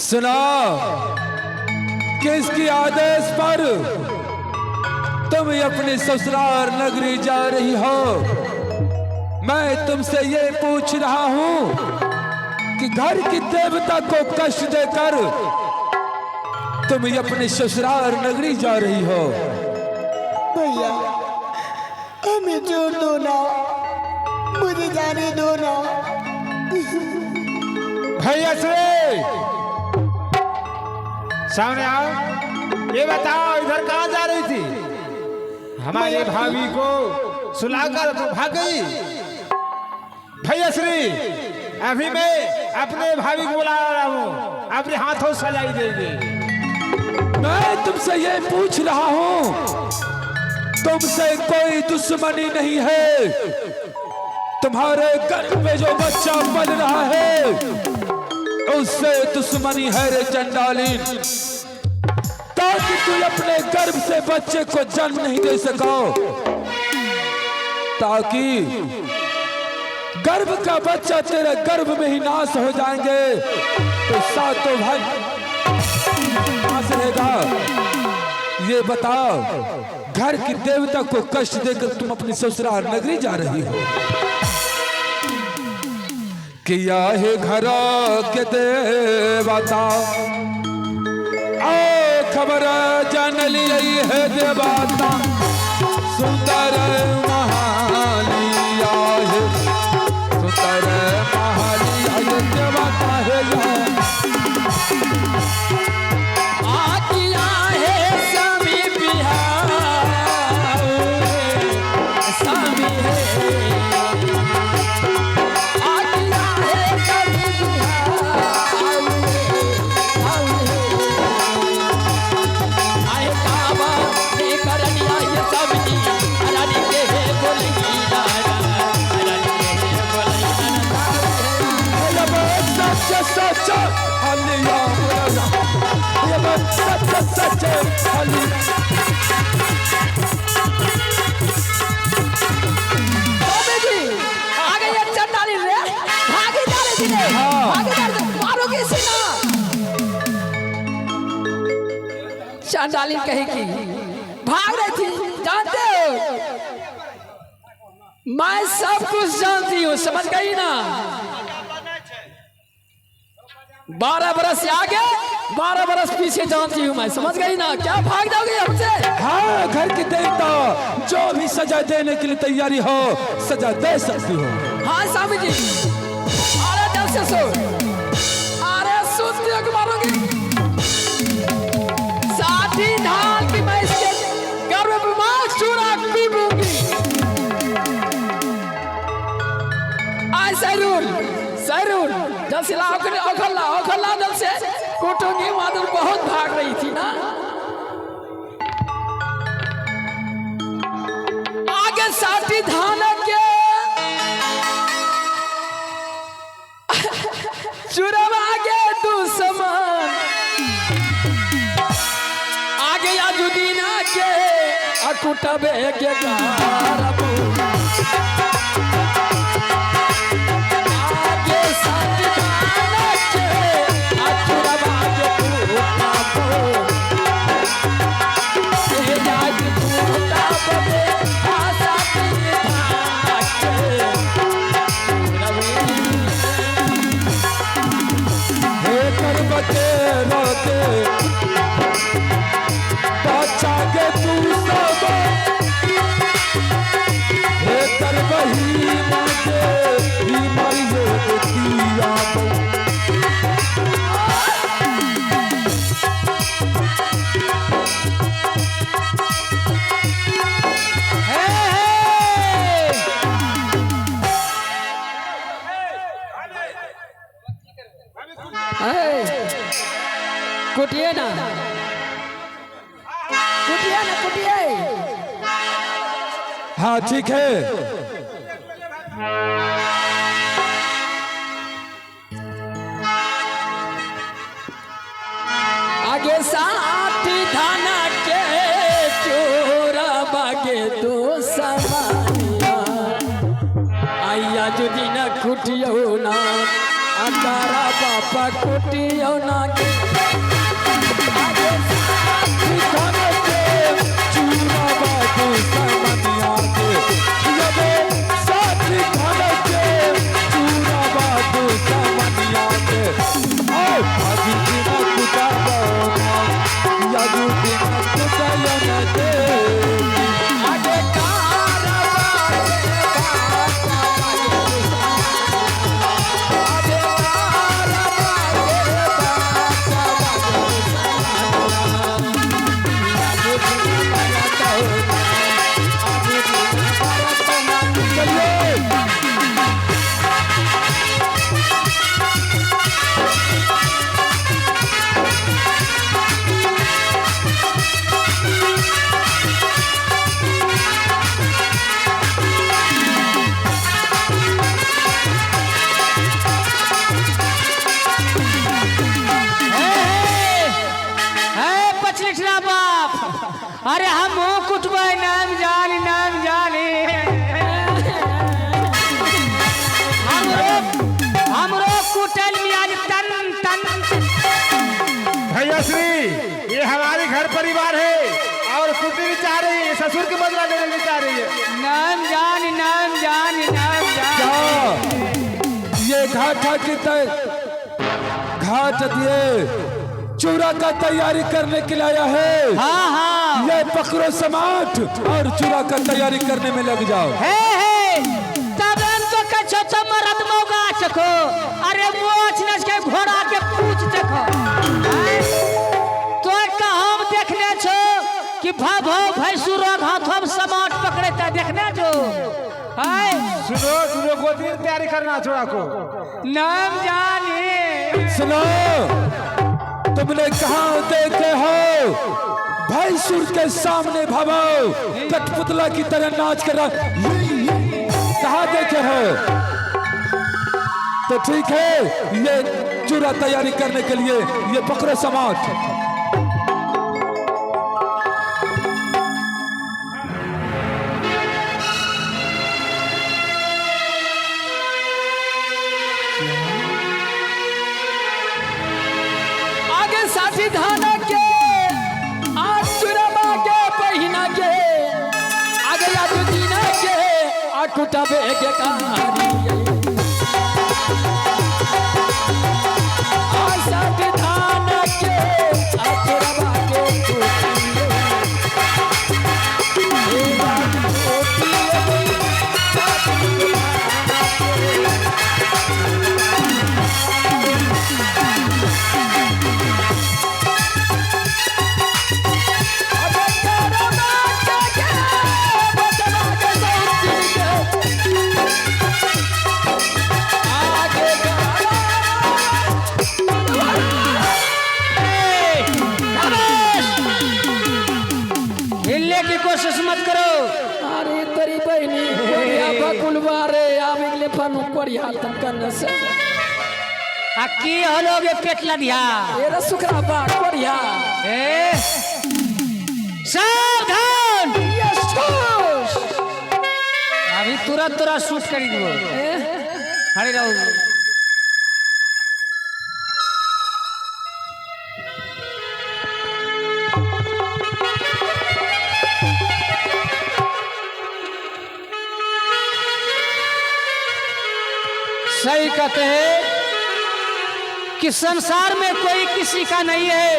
सुना किसकी आदेश पर तुम अपनी ससुराल नगरी जा रही हो। मैं तुमसे ये पूछ रहा हूं कि घर की देवता को कष्ट देकर तुम अपने ससुराल नगरी जा रही हो। भैया हमें छोड़ दो ना, मुझे जाने दो ना। भैया श्री सामने आओ, ये बताओ इधर कहाँ जा रही थी? हमारे भाभी को सुलाकर तो भाग गई। भैया श्री अभी मैं अपने भाभी को बुला रहा हूँ, अपने हाथों सजाई देगी। मैं तुमसे ये पूछ रहा हूं, तुमसे कोई दुश्मनी नहीं है। तुम्हारे गर्भ में जो बच्चा पल रहा है उससे दुश्मनी है रे चंडालीन, ताकि तू अपने गर्भ से बच्चे को जन्म नहीं दे सको, ताकि गर्भ का बच्चा तेरे गर्भ में ही नाश हो जाएंगे तो सातों भाई नाश रहेगा। ये बताओ घर की देवता को कष्ट देकर तुम अपनी ससुराल नगरी जा रही हो। किया है घर के देवता आओ खबर जान ली है देवता, सुंदर महालिया है, सुंदर महालिया है देवता है। चंडालीन कहेगी भाग रही थी, जानते हो मैं सब कुछ जानती हूँ, समझ गई ना। 12 बरस से आगे 12 बरस पीछे जानती हूँ मैं, समझ गई ना। क्या भाग जाओगे हमसे? हाँ, घर की देवता जो भी सजा देने के लिए तैयारी हो सजा दे सकती हो। हाँ स्वामी जी, अरे जल से सो, अरे सुनते हो मारोगे साठी ढाल की मैं इसके गर्भ में मार चूरा पीपूंगी। आय सैरूल सैरूल जल से ला ओखला जल से कुटूंगी। मादर बहुत भाग रही थी ना, आगे साठी धान के चुरम आगे दुश्मन, आगे याजुदीना के अकुटबे के गारबू, आगे सतधान के अकुटब आगे कुटाबो, ए याज कुटाबो दे आशा की धाके हे कर बचे रोते बचा के तू सब, हे कर बही माते ही मरिए दिया कुटिए ना, कुटिए ना, कुटिए। हाँ ठीक है। आगे साठी धाना के चोरा बागे दो समानिया, आइया जुदी न कुटियो ना, अंगारा बापा कुटियो नागे आगे साथी धन के चूरा बाबू समनिया के यदे साथी धन के चूरा बाबू समनिया के आओ अभी दिन कुटा बोना यादू दिन कुटा योना दे आगे कारा अरे हम कुटबे नाम जानी हमरो कुटल में आज तन भैया श्री ये हमारे घर परिवार है और कुटी भी चाह रही है, ससुर की बदला लेने भी चाह रही है। नाम जानी क्या ये घाट दिए चूरा का तैयारी करने के लिए आया है। हाँ ये पकड़ो समाट और चूरा का तैयारी करने में लग जाओ। हे तब तो कछो तो मरद मौगा चखो अरे मोच नस के घोड़ा के पूछ देखो तो का हम देखने छो कि भाभो भैंसुरो हाथों समाट पकड़े ता देखने जो हाय सुनो गोदी तैयारी करना चूड़ा को नाम जाने सुनो तुमने कहाँ देखे हो भैंसुर के सामने भवो कठपुतला की तरह नाच कर रहा कहाँ देखे हो? तो ठीक है ये चूरा तैयारी करने के लिए ये पकड़ो समाट। साथी धाना के आज चुराबा के पहिना के आगे यादू दीना के आकुटा बेगे कारी आज साथी धाना के आज चुराबा के कोशिश मत करो। अरे तेरी बहनी कोरिया बकुलवारे आवेगले फनु कोरिया तम करने से आ की हलोगे पेट लदिया ये सुखरा बा कोरिया ए सावधान यस अभी तुरंत शूट करी दो खड़े रहो। सही कहते हैं कि संसार में कोई किसी का नहीं है,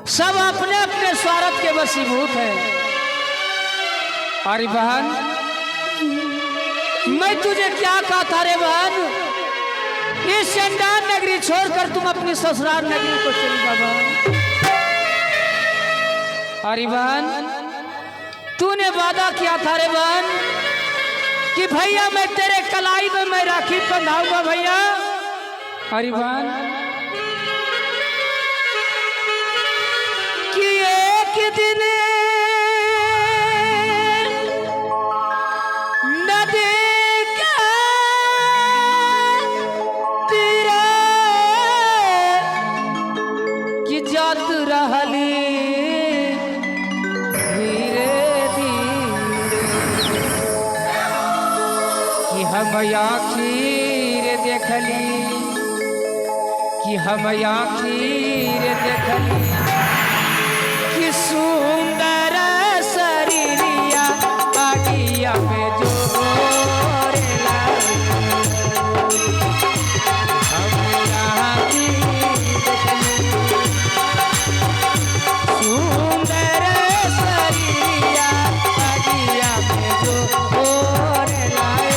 सब अपने अपने स्वार्थ के वशीभूत है। अरे बहन मैं तुझे क्या कहा था रे बहन, इस चंडाल नगरी छोड़कर तुम अपनी ससुराल नगरी को चली जा बहन। अरे बहन तूने वादा किया था रे बहन कि भैया मैं तेरे कलाई में मैं राखी बंधाऊंगा भैया। अरे बहन कि एक दिन नदी के तीरे कि जात रहली हम आखिर देखली कि हम आखिर देखली कि सुंदर शरीरिया आगिया में जोरे लाई। हम आखिर देखली सुंदर शरीरिया आगिया में जोरे लाई।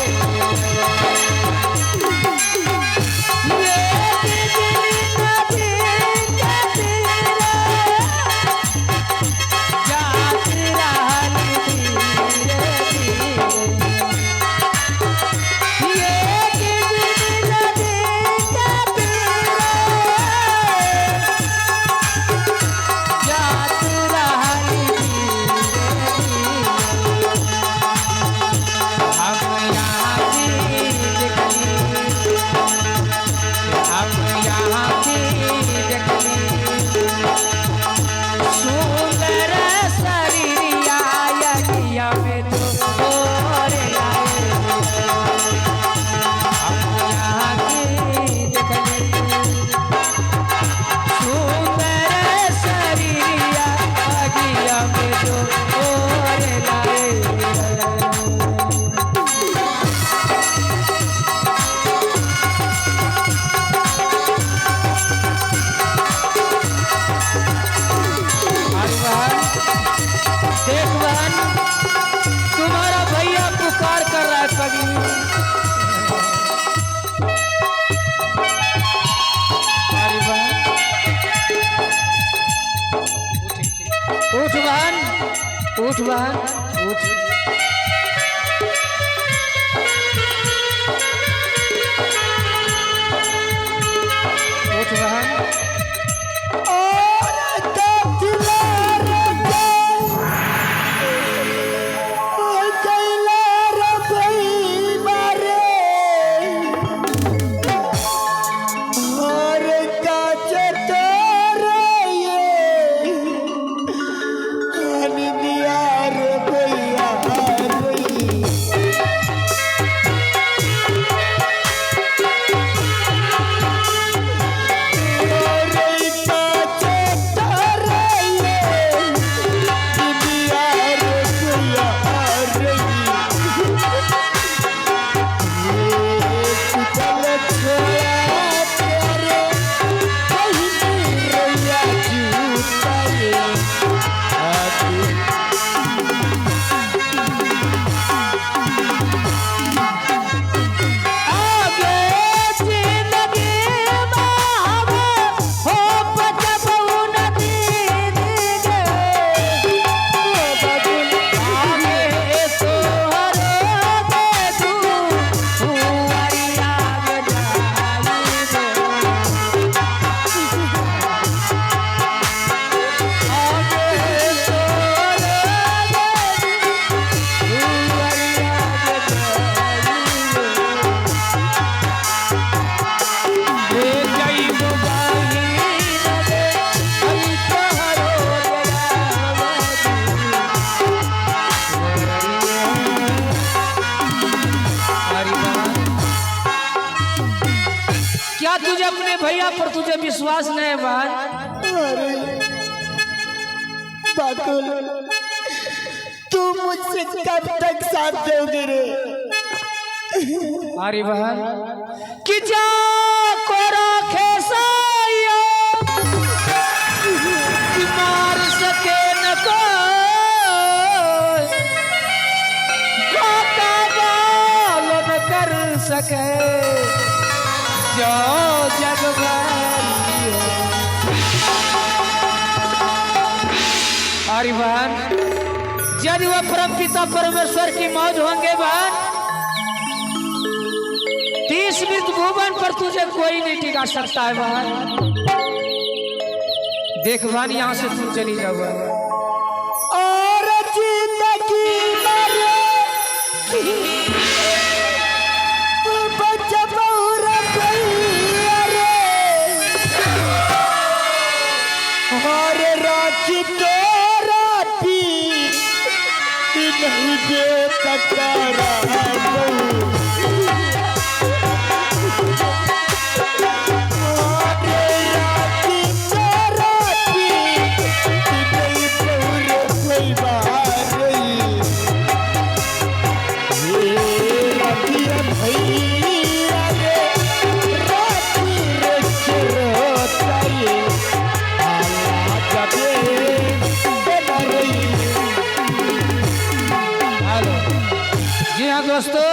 उठ बहन उठ। उठ बहन। तुझे अपने भैया पर तुझे विश्वास नहीं है भाई? बाकुल, तुम मुझसे कब तक साथ दोगे रे? अरे बहन कि जा को रखे साया कि मार सके न कोई काका बाल न कर सके जो जग भरी है। अरे बहन यदि वह परम पिता परमेश्वर की मौज होंगे बहन, 30 मृत भुवन पर तुझे कोई नहीं टिका सकता है बहन। देख बहन यहाँ से तू चली जाओ और जिंदगी मरे और राखी तोरा पीर नहीं दे तकारा बहु। जी हाँ दोस्तों,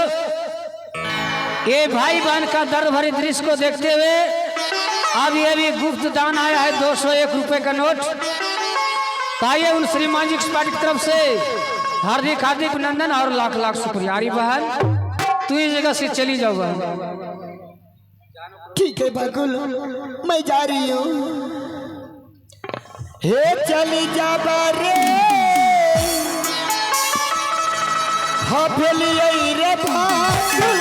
ये भाई बहन का दर्द भरे दृश्य को देखते हुए अभी गुप्त दान आया है 201 रुपए का नोट। ताइए उन श्रीमान जी पार्टी की तरफ से हार्दिक हार्दिक अभिनंदन और लाख लाख शुक्रिया। अरे बहन तू इस जगह से चली जाओ बहन। ठीक है बकुल, मैं जा रही हूँ। हे चली जा रे हफेली रे भागुल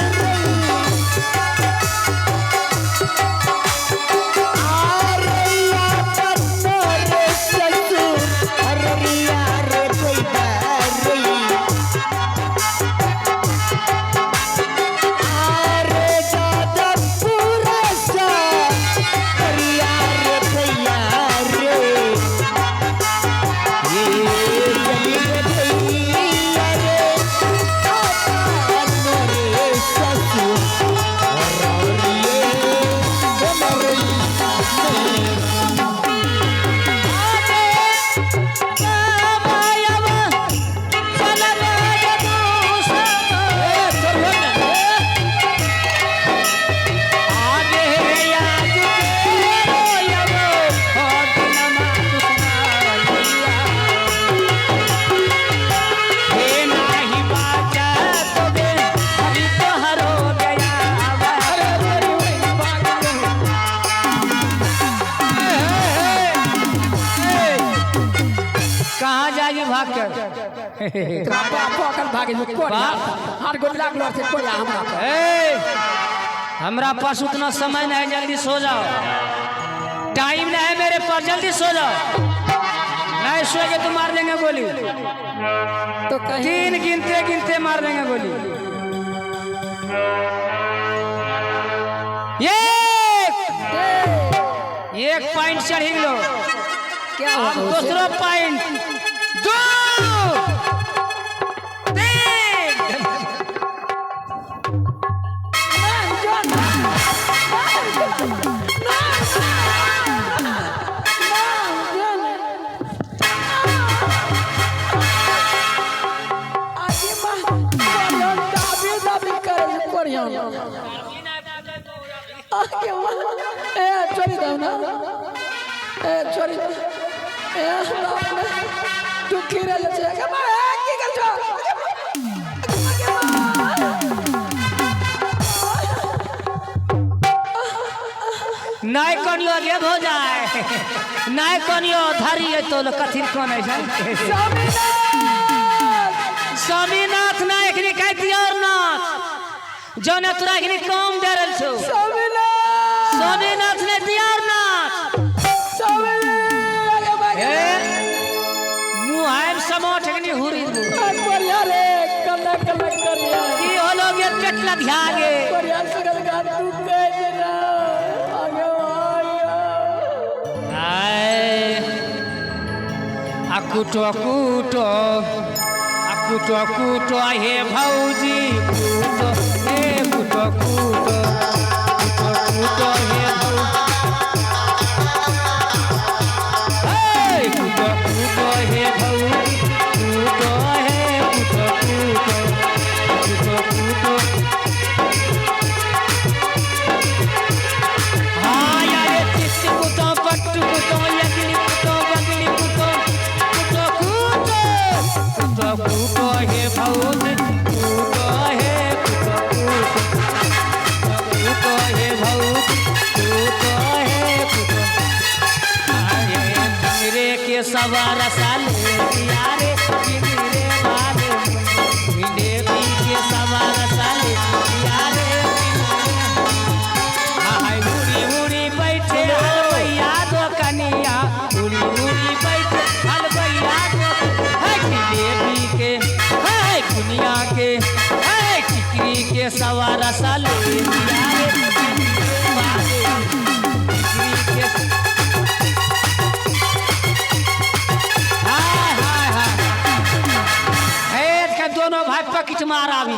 हमरा पास उतना समय नहीं, जल्दी सो जाओ। टाइम नहीं है मेरे पास, जल्दी सो जाओ। नहीं सोएंगे तो मार देंगे गोली। तो 3 गिनते गिनते मार देंगे गोली। एक पॉइंट चढ़ी लो। क्या दूसरा पॉइंट 2 नहीं कनियो गेब हो जाए। नहीं कनियो धारी है तो कथी कौन है स्वामीनाथ ना एकनी कह दियो नाथ जो ने तोरा एकनी काम दे रहल छौ। स्वामीनाथ ने दियार नाथ मुहाइम समोठ एकनी हुरी बढ़िया रे कल्ला कल्ला करिया की होलो गे पेटला ध्यागे बढ़िया सगल गा तू कह देना आगे अकुटो कुटो अकुटो कुटो हे भौजी कुटो हे कुटो कुटो कुटो कुटो हे कुटो कुटो हे भौजी कुटो हे कुटो कुटो कुटो हाँ यार चित्त कुटो पट्टू कुटो लगनी कुटो बगली कुटो कुटो हे भौजी कुटो हे कुटो हे भौजी कुटो हे कुटो मेरे के सवार साले यारे मेरे बारे देवी के सवार साले यारे हाय उड़ी उड़ी बैठे हलवैया दो कनिया उड़ी उड़ी बैठे हलवैया दो देवी के हाय दुनिया के हाय टिकरी के सवार साले यारे दोनों भाई पकिट मारा भी